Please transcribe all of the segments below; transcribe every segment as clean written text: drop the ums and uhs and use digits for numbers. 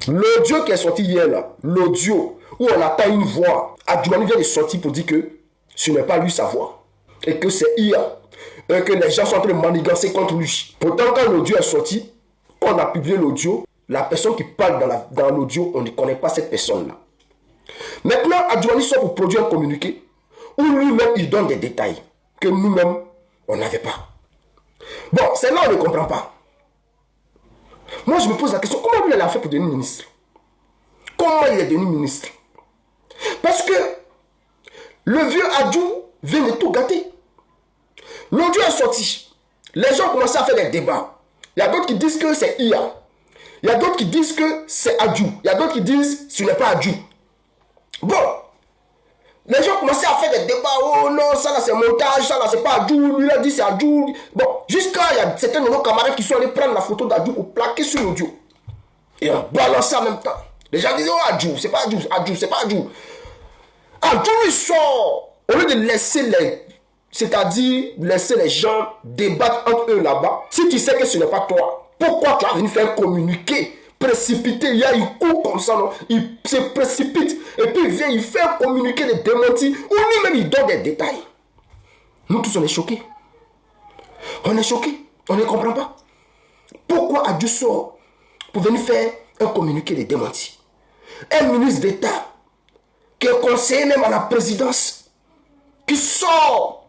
L'audio qui est sorti hier là, l'audio où on attend une voix, Adjoumani vient de sortir pour dire que ce n'est pas lui sa voix. Et que c'est IA. Et que les gens sont en train de manigancer contre lui. Pourtant, quand l'audio est sorti, quand on a publié l'audio, la personne qui parle dans l'audio, on ne connaît pas cette personne-là. Maintenant, Adjoumani sort pour produire un communiqué où lui-même il donne des détails que nous-mêmes, on n'avait pas. Bon, c'est là on ne comprend pas. Moi, je me pose la question, comment lui, il a fait pour devenir ministre? Comment il est devenu ministre? Parce que le vieux Adjou vient de tout gâter. L'audio est sorti. Les gens commencent à faire des débats. Il y a d'autres qui disent que c'est IA. Il y a d'autres qui disent que c'est Adjou. Il y a d'autres qui disent que ce n'est pas Adjou. Bon. Les gens commençaient à faire des débats. Oh non, ça là c'est montage, ça là c'est pas Adjou. Lui il a dit c'est Adjou. Bon, jusqu'à il y a certains de nos camarades qui sont allés prendre la photo d'Adjou pour plaquer sur l'audio. Et on balançait en même temps. Les gens disaient oh Adjou, c'est pas Adjou, Adjou, c'est pas Adjou. Adjou il sort. Au lieu de laisser c'est-à-dire laisser les gens débattre entre eux là-bas, si tu sais que ce n'est pas toi, pourquoi tu as venu faire communiquer précipité, il y a un coup comme ça, non? Il se précipite et puis il vient, il fait communiquer des démentis ou lui-même il donne des détails. Nous tous on est choqués. On est choqués, on ne comprend pas. Pourquoi Adjou sort pour venir faire un communiqué des démentis? Un ministre d'État qui est conseiller même à la présidence, qui sort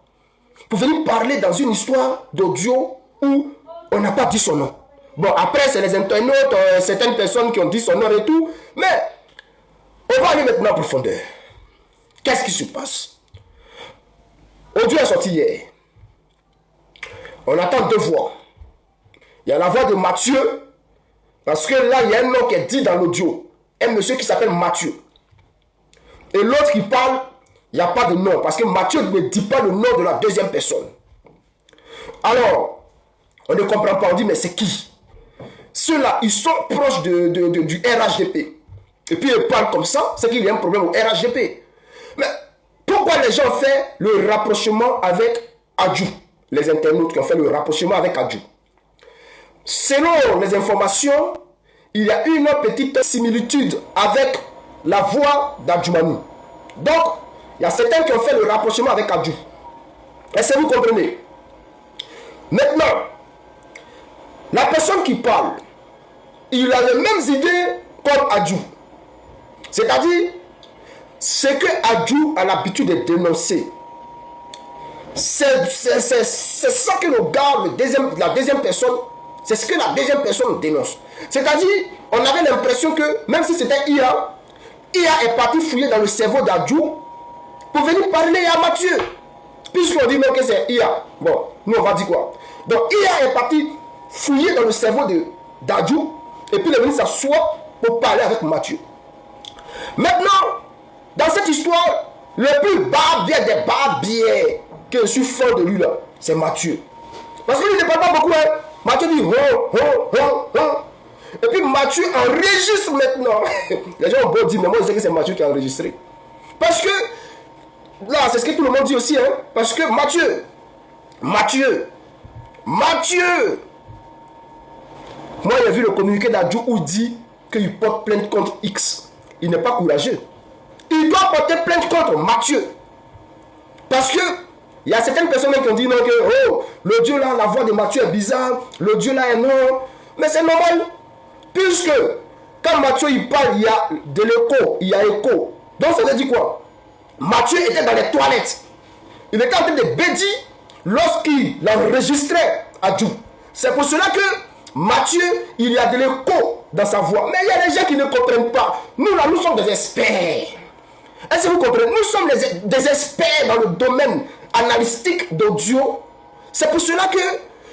pour venir parler dans une histoire d'audio où on n'a pas dit son nom. Bon, après, c'est les internautes, certaines personnes qui ont dit son nom et tout. Mais, on va aller maintenant en profondeur. Qu'est-ce qui se passe? Audio est sorti hier. On attend deux voix. Il y a la voix de Mathieu. Parce que là, il y a un nom qui est dit dans l'audio. Un monsieur qui s'appelle Mathieu. Et l'autre qui parle, il n'y a pas de nom. Parce que Mathieu ne dit pas le nom de la deuxième personne. Alors, on ne comprend pas. On dit, mais c'est qui? Ceux-là, ils sont proches du RHDP. Et puis ils parlent comme ça, c'est qu'il y a un problème au RHDP. Mais pourquoi les gens ont fait le rapprochement avec Adjou? Les internautes qui ont fait le rapprochement avec Adjou. Selon les informations, il y a une petite similitude avec la voix d'Adjoumani. Donc, il y a certains qui ont fait le rapprochement avec Adjou. Est-ce que vous comprenez? Maintenant, la personne qui parle, il a les mêmes idées comme Adjou. C'est-à-dire, ce que Adjou a l'habitude de dénoncer, c'est ça que le gars, la deuxième personne, c'est ce que la deuxième personne dénonce. C'est-à-dire, on avait l'impression que, même si c'était IA est parti fouiller dans le cerveau d'Adjou pour venir parler à Mathieu. Puisqu'on dit même que c'est IA. Bon, nous on va dire quoi? Donc, IA est parti fouiller dans le cerveau d'Adjou et puis il est venu s'asseoir pour parler avec Mathieu. Maintenant, dans cette histoire, le plus barbier des barbiers que je suis fort de lui là, c'est Mathieu. Parce qu'il ne parle pas beaucoup, hein. Mathieu dit et puis Mathieu enregistre maintenant. Les gens ont beau dire, mais moi je sais que c'est Mathieu qui a enregistré. Parce que, là, c'est ce que tout le monde dit aussi, hein. Parce que Mathieu, moi j'ai vu le communiqué d'Adjou où il dit qu'il porte plainte contre X. Il n'est pas courageux. Il doit porter plainte contre Mathieu. Parce que il y a certaines personnes qui ont dit non, que oh, l'audio là, la voix de Mathieu est bizarre, l'audio là est non. Mais c'est normal. Puisque quand Mathieu il parle, il y a de l'écho, il y a écho. Donc ça veut dire quoi? Mathieu était dans les toilettes. Il était en train de bédir lorsqu'il enregistrait Adjou. C'est pour cela que Mathieu, il y a de l'écho dans sa voix. Mais il y a des gens qui ne comprennent pas. Nous là, nous sommes des experts. Est-ce que vous comprenez? Nous sommes des experts dans le domaine analytique d'audio. C'est pour cela que,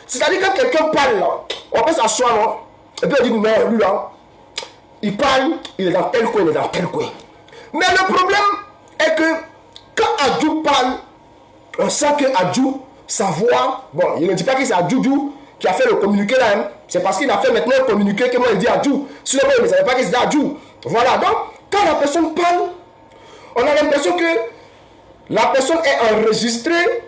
c'est-à-dire quand quelqu'un parle là, on peut s'asseoir là, et puis on dit non, lui là, il parle, il est dans tel coin, il est dans tel coin. Mais le problème est que quand Adjou parle, on sent que Adjou, sa voix, bon, il ne dit pas que c'est Adjou qui a fait le communiqué là, hein. C'est parce qu'il a fait maintenant un communiqué que moi il dit Adjou. Sinon, il ne savait pas que c'était Adjou. Voilà, donc, quand la personne parle, on a l'impression que la personne est enregistrée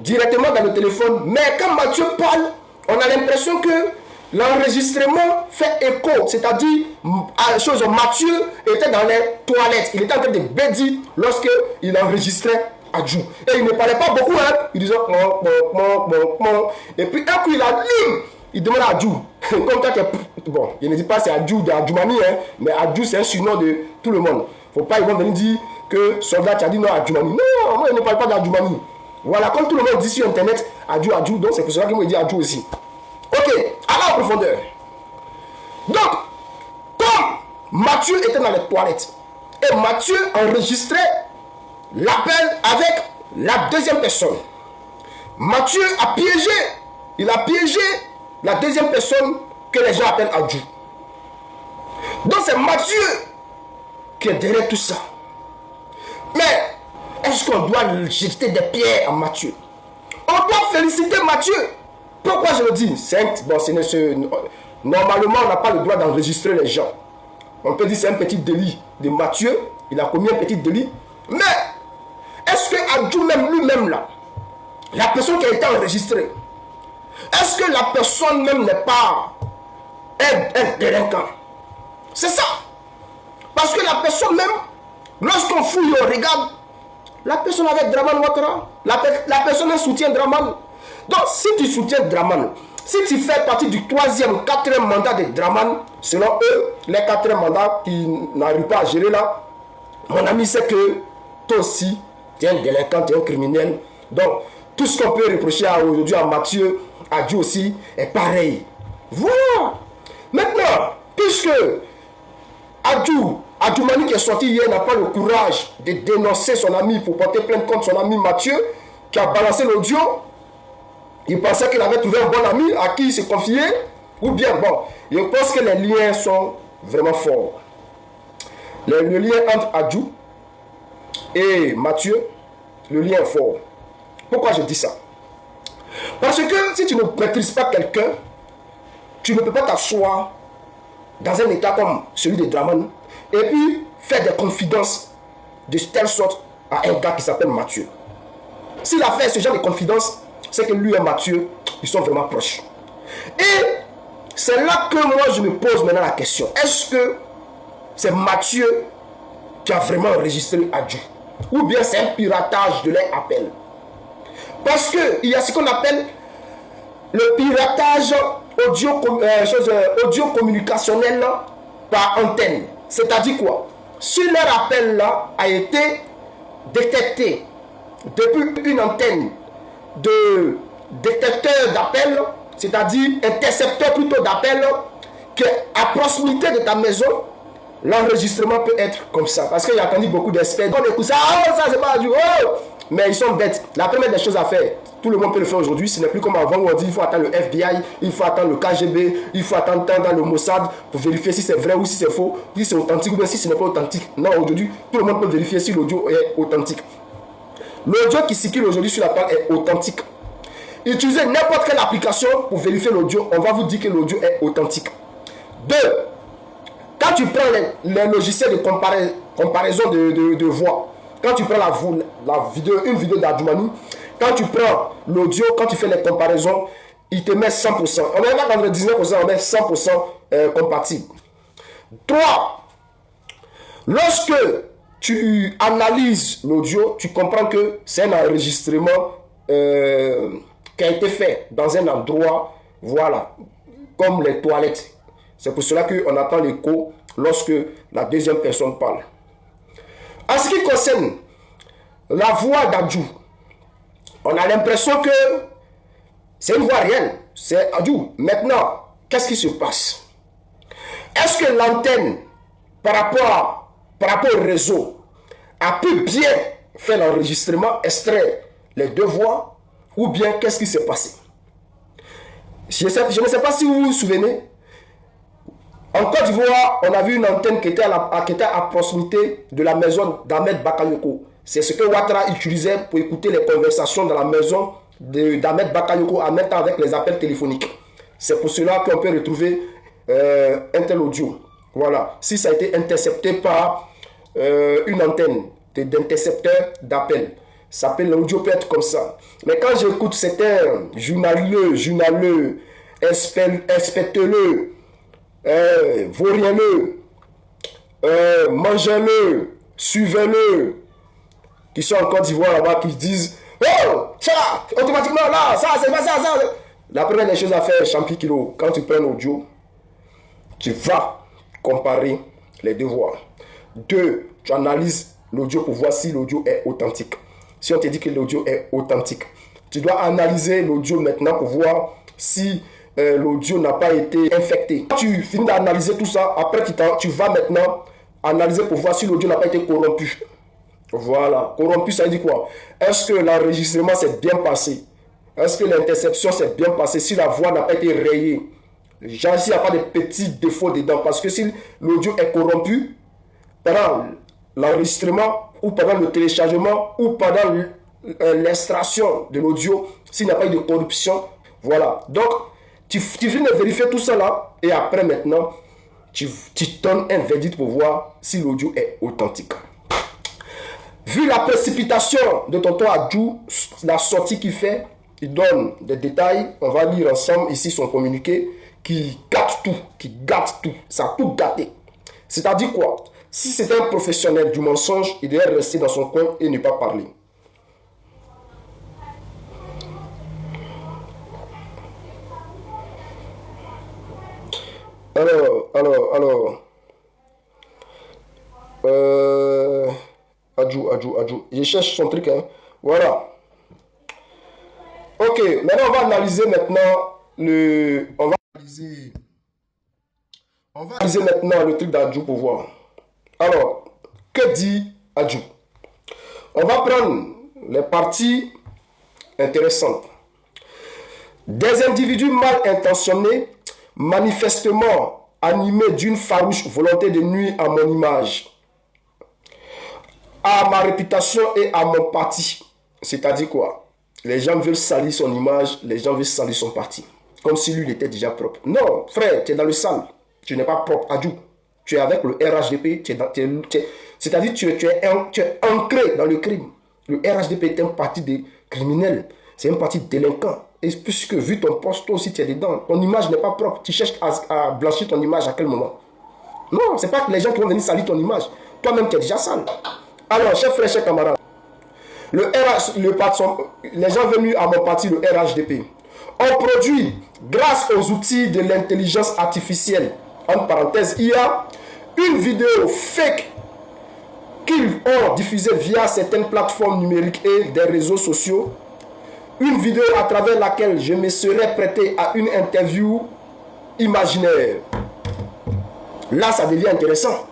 directement dans le téléphone. Mais quand Mathieu parle, on a l'impression que l'enregistrement fait écho, c'est-à-dire, Mathieu était dans les toilettes, il était en train de bédir lorsqu'il enregistrait Adjou. Et il ne parlait pas beaucoup, hein. Il disait et puis un coup il allume, il demande à Adjou. Comme toi, bon, je ne dis pas c'est Adjou d'Adjoumani, hein, mais Adjou c'est un surnom de tout le monde. Faut pas, ils vont venir dire que soldat tu as dit non Adjoumani. Non, moi je ne parle pas d'Adjoumani. Voilà, comme tout le monde dit sur internet, Adjou, donc c'est pour cela qu'ils m'ont dit Adjou aussi. Ok, allons en profondeur. Donc, comme Mathieu était dans les toilettes, et Mathieu enregistrait l'appel avec la deuxième personne. Mathieu a piégé, il a piégé la deuxième personne que les gens appellent Adjou. Donc c'est Mathieu qui est derrière tout ça. Mais est-ce qu'on doit jeter des pierres à Mathieu? On doit féliciter Mathieu. Pourquoi je le dis? Normalement, on n'a pas le droit d'enregistrer les gens. On peut dire que c'est un petit délit de Mathieu. Il a commis un petit délit. Mais est-ce que Adjou même lui-même là, la personne qui a été enregistrée, est-ce que la personne même n'est pas un délinquant? C'est ça. Parce que la personne même, lorsqu'on fouille, on regarde, la personne avec Draman Ouattara, la personne soutient Draman. Donc si tu soutiens Draman, si tu fais partie du 3e ou 4e mandat de Draman, selon eux, les 4e mandats qui n'arrivent pas à gérer là, mon ami, c'est que toi aussi, tu es un délinquant, tu es un criminel. Donc, tout ce qu'on peut reprocher aujourd'hui à Mathieu, à Dieu aussi, est pareil. Voilà. Maintenant, puisque Adjoumani qui est sorti hier n'a pas le courage de dénoncer son ami pour porter plainte contre son ami Mathieu, qui a balancé l'audio, il pensait qu'il avait trouvé un bon ami à qui il se confiait, ou bien, bon, je pense que les liens sont vraiment forts. Le lien entre Adjou et Mathieu, le lien est fort. Pourquoi je dis ça? Parce que si tu ne maîtrises pas quelqu'un, tu ne peux pas t'asseoir dans un état comme celui de Draman et puis faire des confidences de telle sorte à un gars qui s'appelle Mathieu. S'il a fait ce genre de confidences, c'est que lui et Mathieu, ils sont vraiment proches. Et c'est là que moi je me pose maintenant la question. Est-ce que c'est Mathieu qui a vraiment enregistré Adjou? Ou bien c'est un piratage de leur appel? Parce qu'il y a ce qu'on appelle le piratage audio communicationnel par antenne. C'est-à-dire quoi? Si leur appel là a été détecté depuis une antenne de détecteur d'appel, c'est-à-dire intercepteur plutôt d'appel, qui est à proximité de ta maison, l'enregistrement peut être comme ça. Parce qu'il y a entendu beaucoup d'experts. On écoute ça, oh, ça c'est pas du oh! Mais ils sont bêtes. La première des choses à faire, tout le monde peut le faire aujourd'hui. Ce n'est plus comme avant où on dit il faut attendre le FBI, il faut attendre le KGB, il faut attendre dans le Mossad pour vérifier si c'est vrai ou si c'est faux, si c'est authentique ou bien si ce n'est pas authentique. Non, aujourd'hui, tout le monde peut vérifier si l'audio est authentique. L'audio qui circule aujourd'hui sur la toile est authentique. Utilisez n'importe quelle application pour vérifier l'audio, on va vous dire que l'audio est authentique. 2. Quand tu prends les logiciels de comparaison de voix, quand tu prends une vidéo d'Adjoumani, quand tu prends l'audio, quand tu fais les comparaisons, il te met 100%. On est là dans le 19%, on met 100% compatible. 3. Lorsque tu analyses l'audio, tu comprends que c'est un enregistrement qui a été fait dans un endroit, voilà, comme les toilettes. C'est pour cela qu'on entend l'écho lorsque la deuxième personne parle. En ce qui concerne la voix d'Adjou, on a l'impression que c'est une voix réelle. C'est Adjou. Maintenant, qu'est-ce qui se passe? Est-ce que l'antenne, par rapport au réseau, a pu bien faire l'enregistrement, extraire les deux voix, ou bien qu'est-ce qui s'est passé? Je ne sais pas si vous vous souvenez. En Côte d'Ivoire, on a vu une antenne qui était à proximité de la maison d'Ahmed Bakayoko. C'est ce que Ouattara utilisait pour écouter les conversations dans la maison d'Ahmed Bakayoko en même temps avec les appels téléphoniques. C'est pour cela qu'on peut retrouver un tel audio. Voilà. Si ça a été intercepté par une antenne d'intercepteur d'appel, l'audio peut être comme ça. Mais quand j'écoute certains journaleux Inspectez-le, vauriez-le, mangez-le, suivez-le, qui sont en Côte d'Ivoire là-bas, qui disent oh, ça, automatiquement là, ça, c'est pas ça, ça. La première des choses à faire, Champi Kilo, quand tu prends l'audio, tu vas comparer les deux voix. 2, tu analyses l'audio pour voir si l'audio est authentique. Si on te dit que l'audio est authentique, tu dois analyser l'audio maintenant pour voir si l'audio n'a pas été infecté. Quand tu finis d'analyser tout ça, après tu vas maintenant analyser pour voir si l'audio n'a pas été corrompu. Voilà, corrompu, ça veut dire quoi? Est-ce que l'enregistrement s'est bien passé? Est-ce que l'interception s'est bien passée? Si la voix n'a pas été rayée, genre s'il n'y a pas de petits défauts dedans, parce que si l'audio est corrompu, pendant l'enregistrement ou pendant le téléchargement ou pendant l'extraction de l'audio, s'il n'y a pas eu de corruption, voilà. Donc, tu finis de vérifier tout ça là, et après maintenant, tu donnes un verdict pour voir si l'audio est authentique. Vu la précipitation de tonton Adjou, la sortie qu'il fait, il donne des détails. On va lire ensemble ici son communiqué qui gâte tout. Ça a tout gâté. C'est-à-dire quoi? Si c'était un professionnel du mensonge, il devait rester dans son coin et ne pas parler. Alors. Adjou. Je cherche son truc, hein. Voilà. Ok, maintenant on va analyser maintenant le truc d'Adjou pour voir. Alors, que dit Adjou? On va prendre les parties intéressantes. Des individus mal intentionnés, manifestement animés d'une farouche volonté de nuire à mon image, à ma réputation et à mon parti. C'est-à-dire quoi? Les gens veulent salir son image, les gens veulent salir son parti. Comme si lui, il était déjà propre. Non, frère, tu es dans le sale. Tu n'es pas propre, Adjou. Tu es avec le RHDP, c'est-à-dire tu es ancré dans le crime. Le RHDP est un parti de criminels, c'est un parti de délinquants. Et puisque vu ton poste, toi aussi tu es dedans, ton image n'est pas propre. Tu cherches à blanchir ton image à quel moment? Non, c'est pas que les gens qui vont venir salir ton image. Toi-même, tu es déjà sale. Alors, chers frères, chers camarades, les gens venus à mon parti, le RHDP, ont produit, grâce aux outils de l'intelligence artificielle, en parenthèse IA, une vidéo fake qu'ils ont diffusée via certaines plateformes numériques et des réseaux sociaux. Une vidéo à travers laquelle je me serais prêté à une interview imaginaire. Là, ça devient intéressant.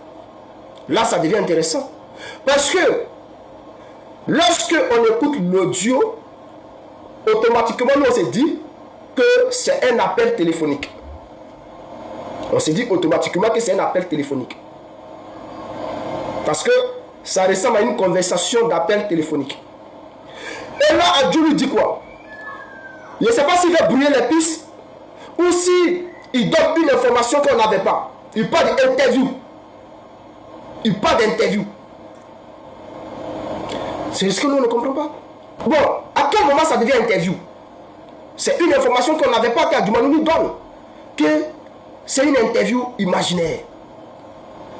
Parce que lorsque on écoute l'audio, automatiquement, nous, on s'est dit que c'est un appel téléphonique. On s'est dit automatiquement que c'est un appel téléphonique. Parce que ça ressemble à une conversation d'appel téléphonique. Et là, Adjou lui dit quoi? Je ne sais pas s'il va brouiller les pistes ou s'il donne une information qu'on n'avait pas. Il parle d'interview. C'est ce que nous ne comprenons pas. Bon, à quel moment ça devient interview? C'est une information qu'on n'avait pas qu'Adjou nous donne. Que c'est une interview imaginaire.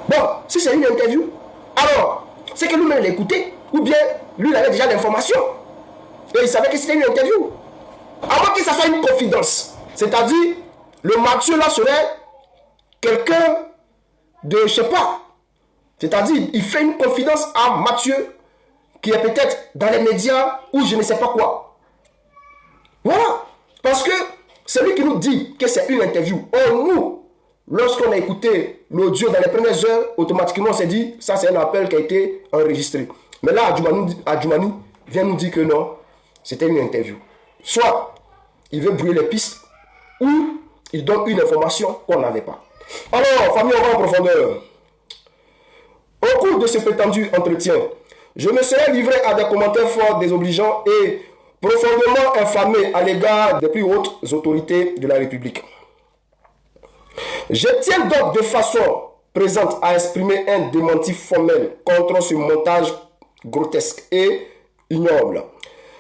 Bon, si c'est une interview, alors, c'est que lui-même l'écoutait, ou bien lui il avait déjà l'information. Et il savait que c'était une interview. À moins que ça soit une confidence. C'est-à-dire, le Mathieu là serait quelqu'un de, je sais pas. C'est-à-dire, il fait une confidence à Mathieu, qui est peut-être dans les médias, ou je ne sais pas quoi. Voilà. Parce que c'est lui qui nous dit que c'est une interview. Or, nous, lorsqu'on a écouté l'audio dans les premières heures, automatiquement on s'est dit, ça c'est un appel qui a été enregistré. Mais là, Adjoumani vient nous dire que non, c'était une interview. Soit il veut brouiller les pistes, ou il donne une information qu'on n'avait pas. Alors, famille, on va en profondeur. Au cours de ce prétendu entretien, je me serais livré à des commentaires forts, désobligeants et profondément infamés à l'égard des plus hautes autorités de la République. Je tiens donc de façon présente à exprimer un démenti formel contre ce montage grotesque et ignoble.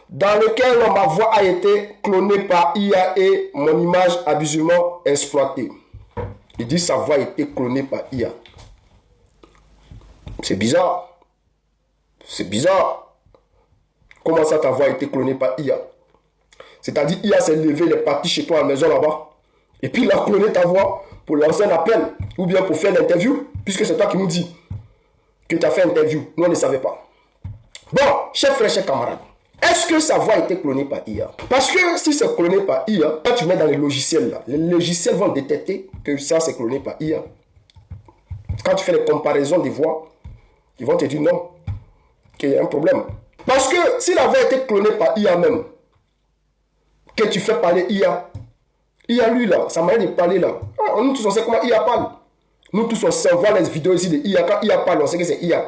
dans lequel ma voix a été clonée par IA et mon image abusivement exploitée. Il dit sa voix a été clonée par IA. C'est bizarre. C'est bizarre. Comment ça ta voix a été clonée par IA? C'est-à-dire IA s'est levé, il est parti chez toi à la maison là-bas. Et puis il a cloné ta voix pour lancer un appel. Ou bien pour faire l'interview. Puisque c'est toi qui nous dis que tu as fait l'interview. Nous on ne savait pas. Bon, chers frères, chers camarades. Est-ce que sa voix a été clonée par IA? Parce que si c'est cloné par IA, quand tu mets dans les logiciels là, les logiciels vont détecter que ça c'est cloné par IA. Quand tu fais les comparaisons des voix, ils vont te dire non, qu'il y a un problème. Parce que si la voix a été clonée par IA même, que tu fais parler IA, IA lui là, sa manière de parler là, nous tous on sait comment IA parle. Nous tous on sait, on voit les vidéos ici de IA, quand IA parle, on sait que c'est IA.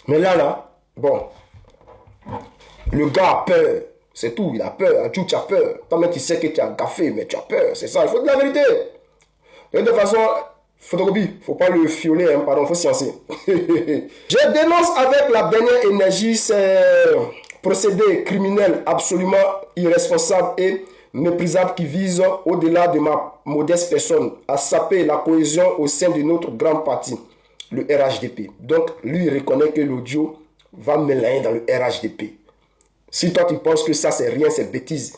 Mais là, bon, le gars a peur, c'est tout, il a peur, tu as peur. Toi-même tu sais que tu as gaffé, mais tu as peur, c'est ça, il faut de la vérité. De toute façon, photocopie, il ne faut pas le fioler, hein, pardon, il faut sciencer. Je dénonce avec la dernière énergie ces procédés criminels absolument irresponsables et méprisables qui visent, au-delà de ma modeste personne, à saper la cohésion au sein de notre grand parti, le RHDP. Donc, lui, il reconnaît que l'audio va mélanger dans le RHDP. Si toi, tu penses que ça, c'est rien, c'est bêtise,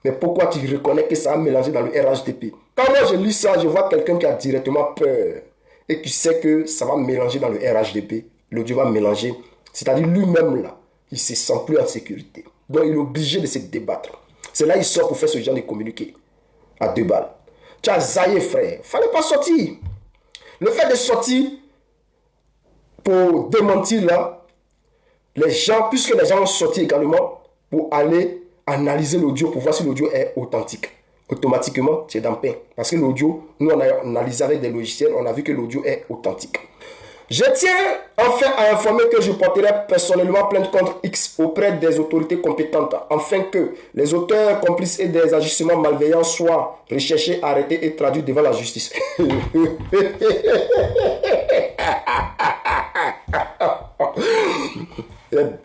mais pourquoi tu reconnais que ça va mélanger dans le RHDP? Quand moi, je lis ça, je vois quelqu'un qui a directement peur et qui sait que ça va mélanger dans le RHDP. L'audio va mélanger. C'est-à-dire lui-même, là, il ne se sent plus en sécurité. Donc, il est obligé de se débattre. C'est là qu'il sort pour faire ce genre de communiqué. À 2 balles. Tu as zaillé, frère. Il ne fallait pas sortir. Le fait de sortir pour démentir, là, les gens, puisque les gens ont sorti également pour aller analyser l'audio, pour voir si l'audio est authentique. Automatiquement, tu es dans le pain. Parce que l'audio, nous, on a analysé avec des logiciels, on a vu que l'audio est authentique. Je tiens enfin à informer que je porterai personnellement plainte contre X auprès des autorités compétentes, afin que les auteurs complices et des agissements malveillants soient recherchés, arrêtés et traduits devant la justice.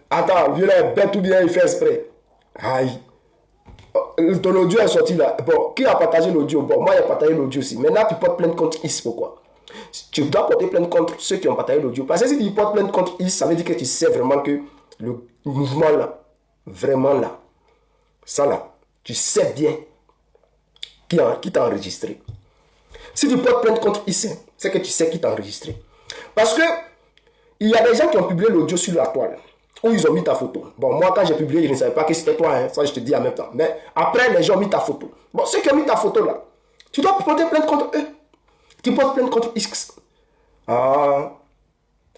Attends, vieux là, bête ou bien il fait exprès. Aïe. Ton audio est sorti là. Bon, qui a partagé l'audio? Bon, moi j'ai partagé l'audio aussi. Maintenant tu portes plainte contre Is, pourquoi? Tu dois porter plainte contre ceux qui ont partagé l'audio. Parce que si tu portes plainte contre Is, ça veut dire que tu sais vraiment que le mouvement là, vraiment là, ça là, tu sais bien qui t'a enregistré. Si tu portes plainte contre Is, c'est que tu sais qui t'a enregistré. Parce que il y a des gens qui ont publié l'audio sur la toile, où ils ont mis ta photo. Bon, moi, quand j'ai publié, je ne savais pas que c'était toi, hein. Ça, je te dis en même temps. Mais après, les gens ont mis ta photo. Bon, ceux qui ont mis ta photo là, tu dois porter plainte contre eux. Tu portes plainte contre X. Ah.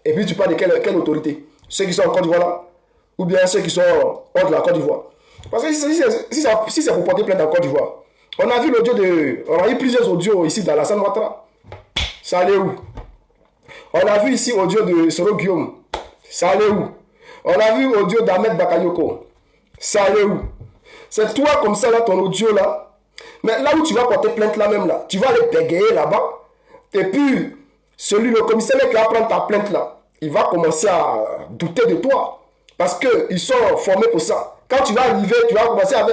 Et puis, tu parles de quelle autorité? Ceux qui sont en Côte d'Ivoire là? Ou bien ceux qui sont hors de la Côte d'Ivoire? Parce que si c'est pour porter plainte en Côte d'Ivoire, on a vu l'audio de... On a eu plusieurs audios ici dans la San Ouattara. Ça allait où? On a vu ici audio de Soro Guillaume. Ça allait où? On a vu audio d'Ahmed Bakayoko. Ça allait où? C'est toi comme ça là, ton audio là. Mais là où tu vas porter plainte là même là, tu vas aller bégayer là-bas. Et puis, le commissaire qui va prendre ta plainte là, il va commencer à douter de toi. Parce qu'ils sont formés pour ça. Quand tu vas arriver, tu vas commencer à...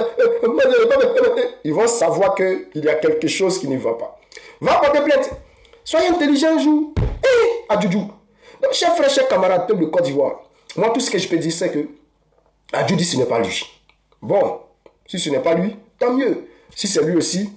Ils vont savoir qu'il y a quelque chose qui ne va pas. Va porter plainte. Soyez intelligent un jour. Adjoudjou. Donc, chers frères, chers camarades, peuple de Côte d'Ivoire, moi, tout ce que je peux dire, c'est que Adjou dit ce n'est pas lui. Bon, si ce n'est pas lui, tant mieux. Si c'est lui aussi,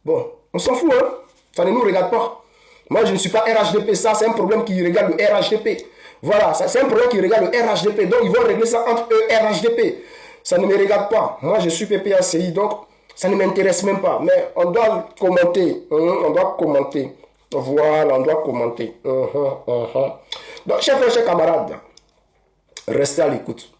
bon, on s'en fout, hein. Ça ne nous regarde pas. Moi, je ne suis pas RHDP. Ça, c'est un problème qui regarde le RHDP. Voilà, c'est un problème qui regarde le RHDP. Donc, ils vont régler ça entre eux et RHDP. Ça ne me regarde pas. Moi, je suis PPACI, donc ça ne m'intéresse même pas. Mais on doit commenter. On doit commenter. Voilà, on doit commenter. Donc, chers frères, chers camarades, restez à l'écoute.